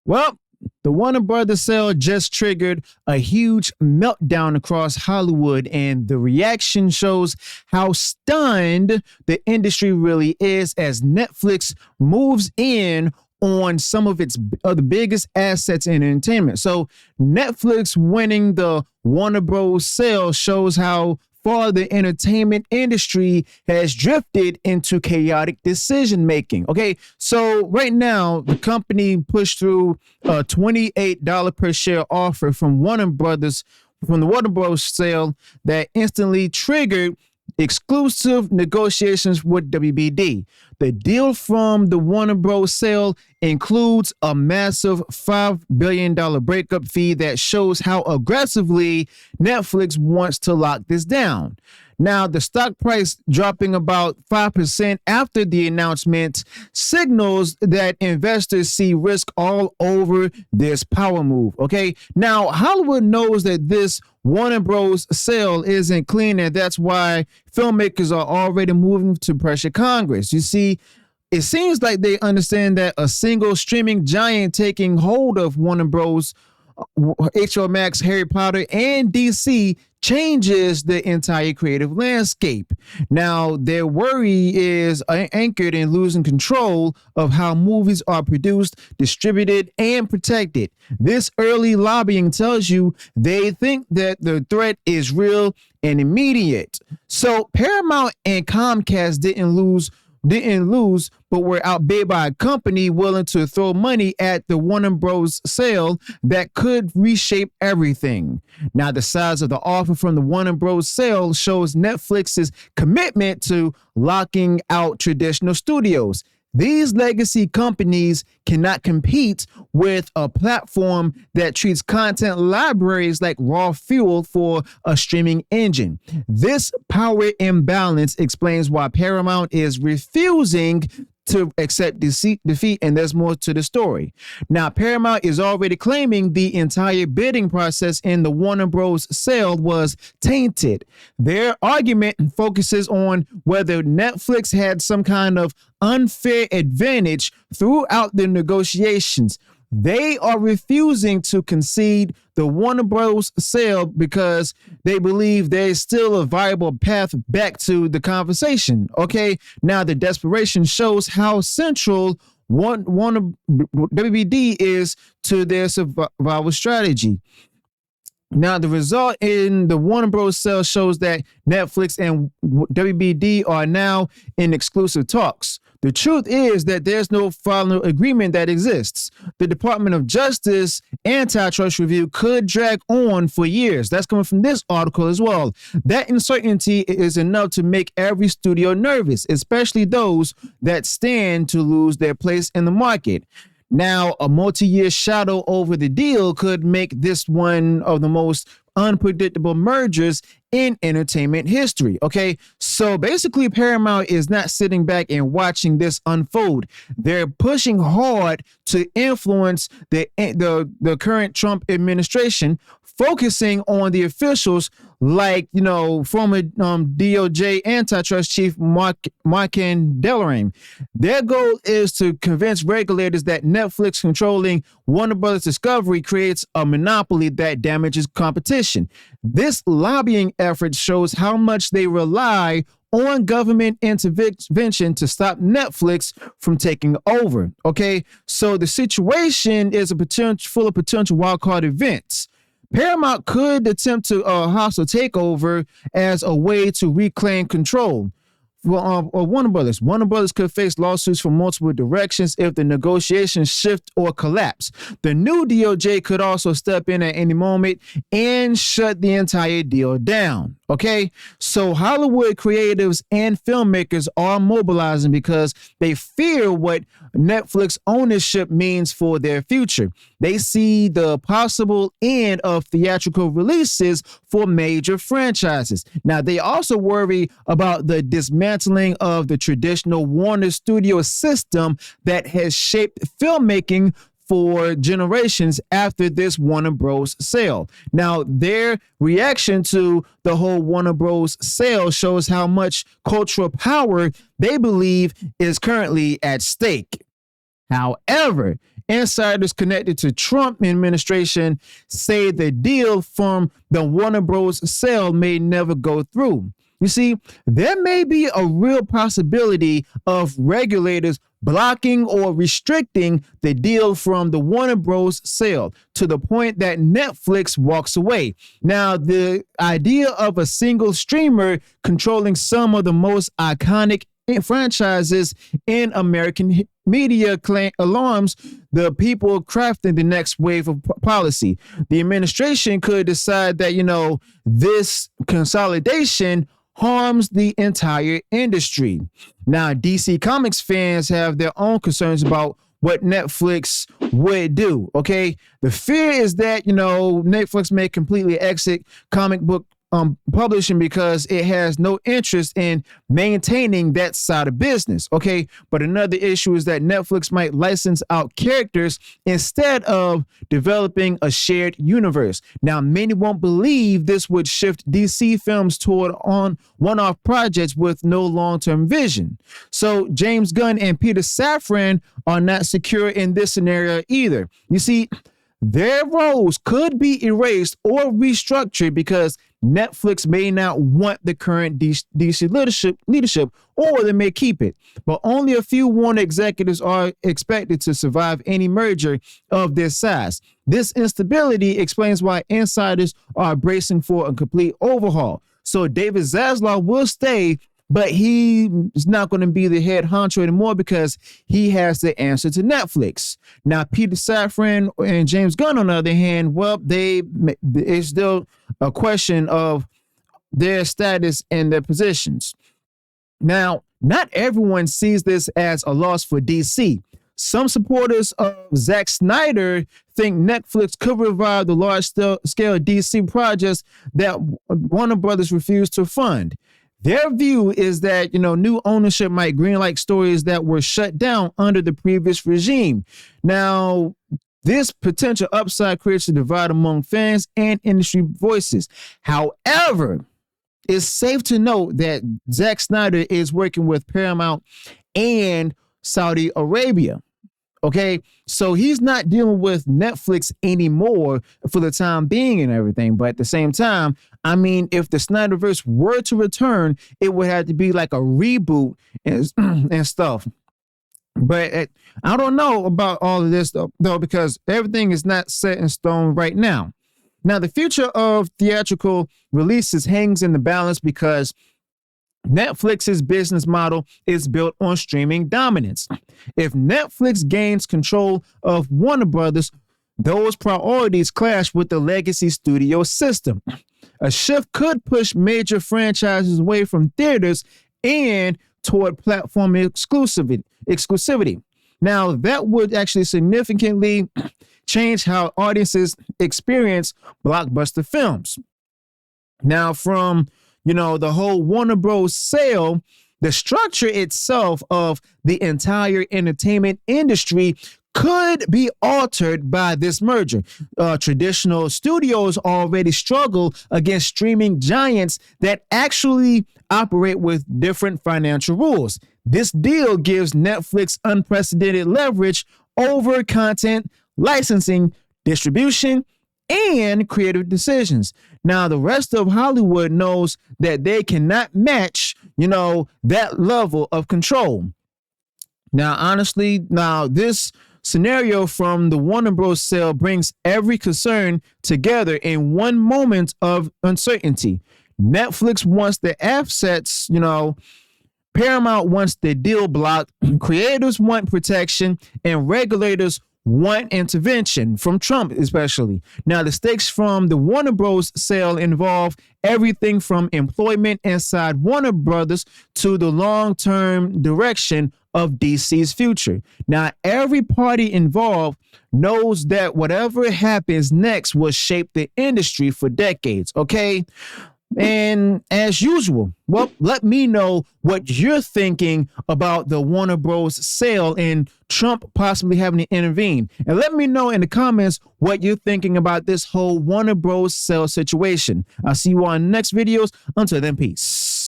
Well, the Warner Brothers sale just triggered a huge meltdown across Hollywood, and the reaction shows how stunned the industry really is as Netflix moves in on some of its the biggest assets in entertainment. So Netflix winning the Warner Bros. Sale shows how far the entertainment industry has drifted into chaotic decision making. Okay, so right now the company pushed through a $28 per share offer from the Warner Bros. Sale that instantly triggered exclusive negotiations with WBD. The deal from the Warner Bros. Sale includes a massive $5 billion breakup fee that shows how aggressively Netflix wants to lock this down. Now, the stock price dropping about 5% after the announcement signals that investors see risk all over this power move. Okay. Now, Hollywood knows that this Warner Bros. Sale isn't clean, and that's why filmmakers are already moving to pressure Congress. You see, it seems like they understand that a single streaming giant taking hold of Warner Bros., HBO Max, Harry Potter, and DC changes the entire creative landscape. Now, their worry is anchored in losing control of how movies are produced, distributed, and protected. This early lobbying tells you they think that the threat is real and immediate. So Paramount and Comcast didn't lose, but were outbid by a company willing to throw money at the Warner Bros. Sale that could reshape everything. Now, the size of the offer from the Warner Bros. Sale shows Netflix's commitment to locking out traditional studios. These legacy companies cannot compete with a platform that treats content libraries like raw fuel for a streaming engine. This power imbalance explains why Paramount is refusing to accept defeat, and there's more to the story. Now, Paramount is already claiming the entire bidding process in the Warner Bros. Sale was tainted. Their argument focuses on whether Netflix had some kind of unfair advantage throughout the negotiations. They are refusing to concede the Warner Bros. Sale because they believe there is still a viable path back to the conversation. Okay, now the desperation shows how central Warner WBD is to their survival strategy. Now, the result in the Warner Bros. Sale shows that Netflix and WBD are now in exclusive talks. The truth is that there's no final agreement that exists. The Department of Justice antitrust review could drag on for years. That's coming from this article as well. That uncertainty is enough to make every studio nervous, especially those that stand to lose their place in the market. Now, a multi-year shadow over the deal could make this one of the most unpredictable mergers in entertainment history. Okay, so basically Paramount is not sitting back and watching this unfold. They're pushing hard to influence the current Trump administration, focusing on the officials like, former DOJ antitrust chief Markin Delorme. Their goal is to convince regulators that Netflix controlling Warner Brothers Discovery creates a monopoly that damages competition. This lobbying effort shows how much they rely on government intervention to stop Netflix from taking over. Okay, so the situation is full of potential wildcard events. Paramount could attempt to hostile takeover as a way to reclaim control. Warner Brothers. Warner Brothers could face lawsuits from multiple directions if the negotiations shift or collapse. The new DOJ could also step in at any moment and shut the entire deal down. Okay, so Hollywood creatives and filmmakers are mobilizing because they fear what Netflix ownership means for their future. They see the possible end of theatrical releases for major franchises. Now, they also worry about the dismantling of the traditional Warner Studio system that has shaped filmmaking for generations after this Warner Bros. Sale. Now, their reaction to the whole Warner Bros. Sale shows how much cultural power they believe is currently at stake. However, insiders connected to Trump administration say the deal from the Warner Bros. Sale may never go through. You see, there may be a real possibility of regulators blocking or restricting the deal from the Warner Bros. Sale to the point that Netflix walks away. Now, the idea of a single streamer controlling some of the most iconic franchises in American media alarms the people crafting the next wave of policy. The administration could decide that, this consolidation harms the entire industry. Now, DC Comics fans have their own concerns about what Netflix would do, okay? The fear is that, Netflix may completely exit comic book publishing because it has no interest in maintaining that side of business, okay? But another issue is that Netflix might license out characters instead of developing a shared universe. Now, many won't believe this would shift DC films toward one-off projects with no long-term vision. So James Gunn and Peter Safran are not secure in this scenario either. You see, their roles could be erased or restructured because Netflix may not want the current DC leadership, or they may keep it. But only a few Warner executives are expected to survive any merger of this size. This instability explains why insiders are bracing for a complete overhaul. So David Zaslav will stay, but he is not going to be the head honcho anymore because he has the answer to Netflix. Now, Peter Safran and James Gunn, on the other hand, well, it's still a question of their status and their positions. Now, not everyone sees this as a loss for DC. Some supporters of Zack Snyder think Netflix could revive the large-scale DC projects that Warner Brothers refused to fund. Their view is that, new ownership might greenlight stories that were shut down under the previous regime. Now, this potential upside creates a divide among fans and industry voices. However, it's safe to note that Zack Snyder is working with Paramount and Saudi Arabia. Okay, so he's not dealing with Netflix anymore for the time being and everything. But at the same time, I mean, if the Snyderverse were to return, it would have to be like a reboot and stuff. But I don't know about all of this, though, because everything is not set in stone right now. Now, the future of theatrical releases hangs in the balance because Netflix's business model is built on streaming dominance. If Netflix gains control of Warner Brothers, those priorities clash with the legacy studio system. A shift could push major franchises away from theaters and toward platform exclusivity. Now, that would actually significantly change how audiences experience blockbuster films. Now, from the whole Warner Bros. Sale, the structure itself of the entire entertainment industry could be altered by this merger. Traditional studios already struggle against streaming giants that actually operate with different financial rules. This deal gives Netflix unprecedented leverage over content, licensing, distribution, and creative decisions. Now, the rest of Hollywood knows that they cannot match, that level of control. Now, honestly, this scenario from the Warner Bros. Sale brings every concern together in one moment of uncertainty. Netflix wants the assets, Paramount wants the deal blocked, creators want protection, and regulators want intervention from Trump, especially. Now, the stakes from the Warner Bros. Sale involve everything from employment inside Warner Brothers to the long-term direction of DC's future. Now, every party involved knows that whatever happens next will shape the industry for decades, okay? And as usual, well, let me know what you're thinking about the Warner Bros. Sale and Trump possibly having to intervene. And let me know in the comments what you're thinking about this whole Warner Bros. Sale situation. I'll see you on next videos. Until then, peace.